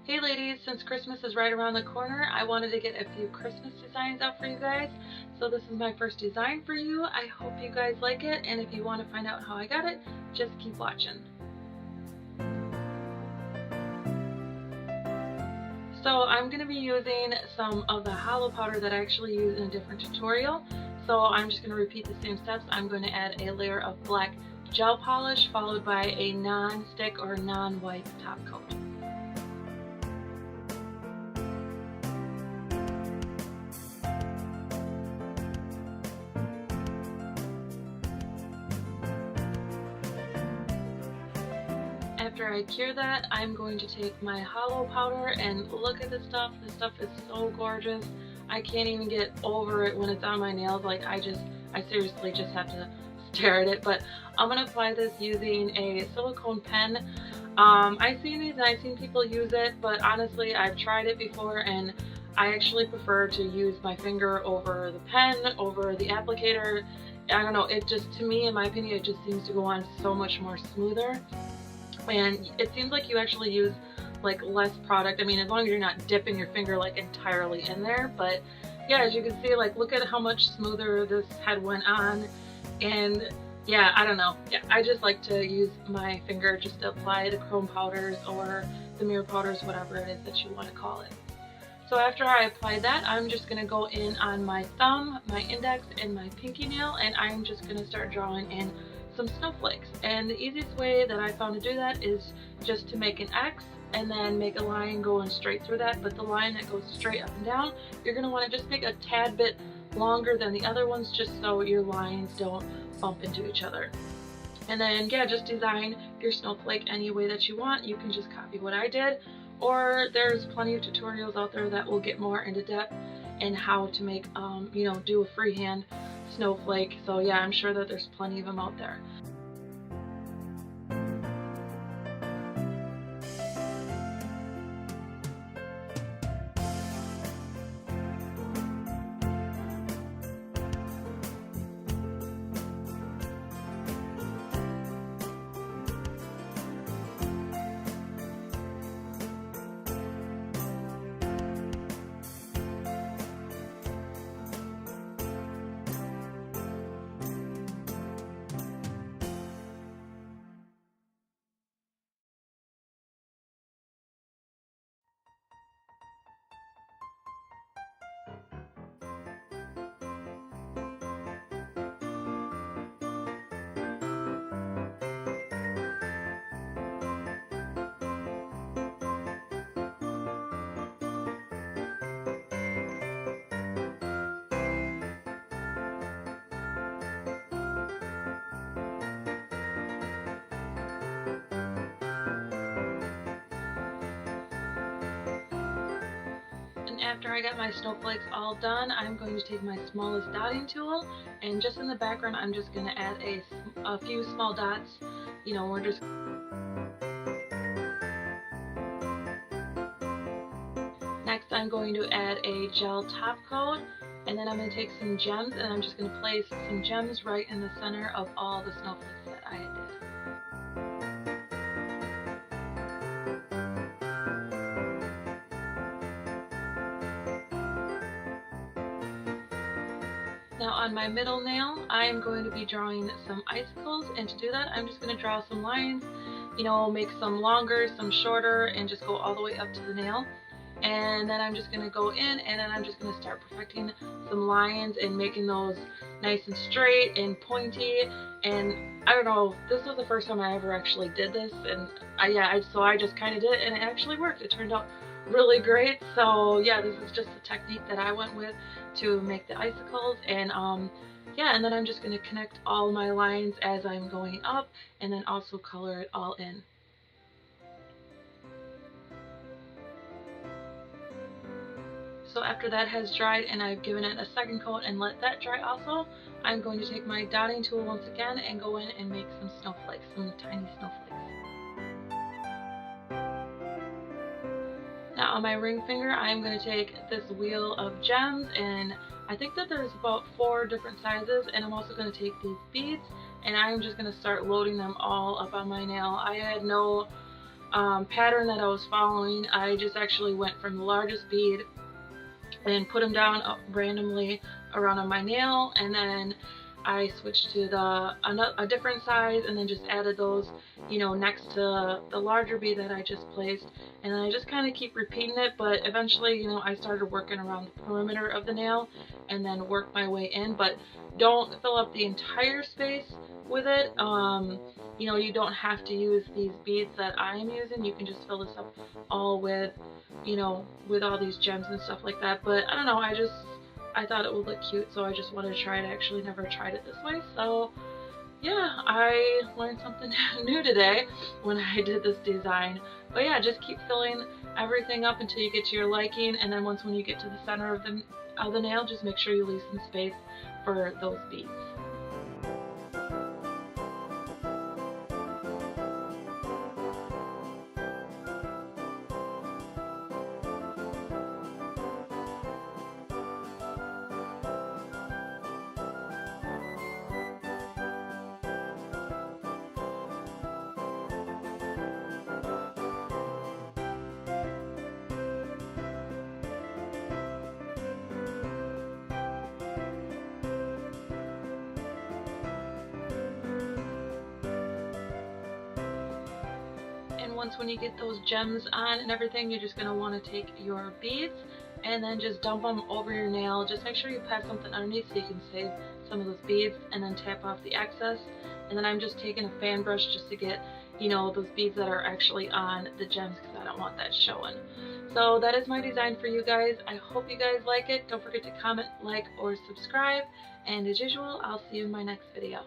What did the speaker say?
Hey ladies, since Christmas is right around the corner, I wanted to get a few Christmas designs out for you guys. So this is my first design for you. I hope you guys like it, and if you want to find out how I got it, just keep watching. So I'm going to be using some of the hollow powder that I actually use in a different tutorial. So I'm just going to repeat the same steps. I'm going to add a layer of black gel polish followed by a non-stick or non-wipe top coat. After I cure that, I'm going to take my hollow powder and look at this stuff. This stuff is so gorgeous. I can't even get over it when it's on my nails. Like I seriously just have to stare at it. But I'm gonna apply this using a silicone pen. I've seen these and I've seen people use it, but honestly I've tried it before and I actually prefer to use my finger over the pen, over the applicator. I don't know, it just, to me, in my opinion, it just seems to go on so much more smoother. And it seems like you actually use like less product. I mean, as long as you're not dipping your finger like entirely in there. But yeah, as you can see, like look at how much smoother this head went on. And yeah, I don't know. Yeah, I just like to use my finger just to apply the chrome powders or the mirror powders, whatever it is that you want to call it. So after I apply that, I'm just going to go in on my thumb, my index, and my pinky nail, and I'm just going to start drawing in some snowflakes. And the easiest way that I found to do that is just to make an X and then make a line going straight through that. But the line that goes straight up and down, you're going to want to just make a tad bit longer than the other ones, just so your lines don't bump into each other. And then yeah, just design your snowflake any way that you want. You can just copy what I did, or there's plenty of tutorials out there that will get more into depth in how to make do a freehand snowflake. So yeah, I'm sure that there's plenty of them out there. And after I got my snowflakes all done, I'm going to take my smallest dotting tool, and just in the background I'm just going to add a few small dots. We're just Next I'm going to add a gel top coat, and then I'm going to take some gems and I'm just going to place some gems right in the center of all the snowflakes that I did. Now on my middle nail, I am going to be drawing some icicles, and to do that I'm just going to draw some lines, make some longer, some shorter, and just go all the way up to the nail. And then I'm just going to go in and then I'm just going to start perfecting some lines and making those nice and straight and pointy. And I don't know, this was the first time I ever actually did this, and so I just kind of did it and it actually worked. It turned out really great. So yeah, this is just the technique that I went with to make the icicles. And yeah, and then I'm just going to connect all my lines as I'm going up and then also color it all in. So after that has dried and I've given it a second coat and let that dry also, I'm going to take my dotting tool once again and go in and make some snowflakes, some tiny snowflakes. Now on my ring finger, I'm going to take this wheel of gems, and I think that there's about 4 different sizes, and I'm also going to take these beads and I'm just going to start loading them all up on my nail. I had no pattern that I was following. I just actually went from the largest bead and put them down randomly around on my nail, and then I switched to a different size, and then just added those, you know, next to the larger bead that I just placed, and then I just kind of keep repeating it. But eventually, you know, I started working around the perimeter of the nail and then work my way in, but don't fill up the entire space with it. You know, you don't have to use these beads that I am using. You can just fill this up all with, you know, with all these gems and stuff like that. But I don't know, I thought it would look cute, so I just wanted to try it. I actually never tried it this way, so yeah, I learned something new today when I did this design. But yeah, just keep filling everything up until you get to your liking, and then when you get to the center of the nail, just make sure you leave some space for those beads. And when you get those gems on and everything, you're just going to want to take your beads and then just dump them over your nail. Just make sure you pat something underneath so you can save some of those beads, and then tap off the excess. And then I'm just taking a fan brush just to get, you know, those beads that are actually on the gems, because I don't want that showing. So that is my design for you guys. I hope you guys like it. Don't forget to comment, like, or subscribe. And as usual, I'll see you in my next video.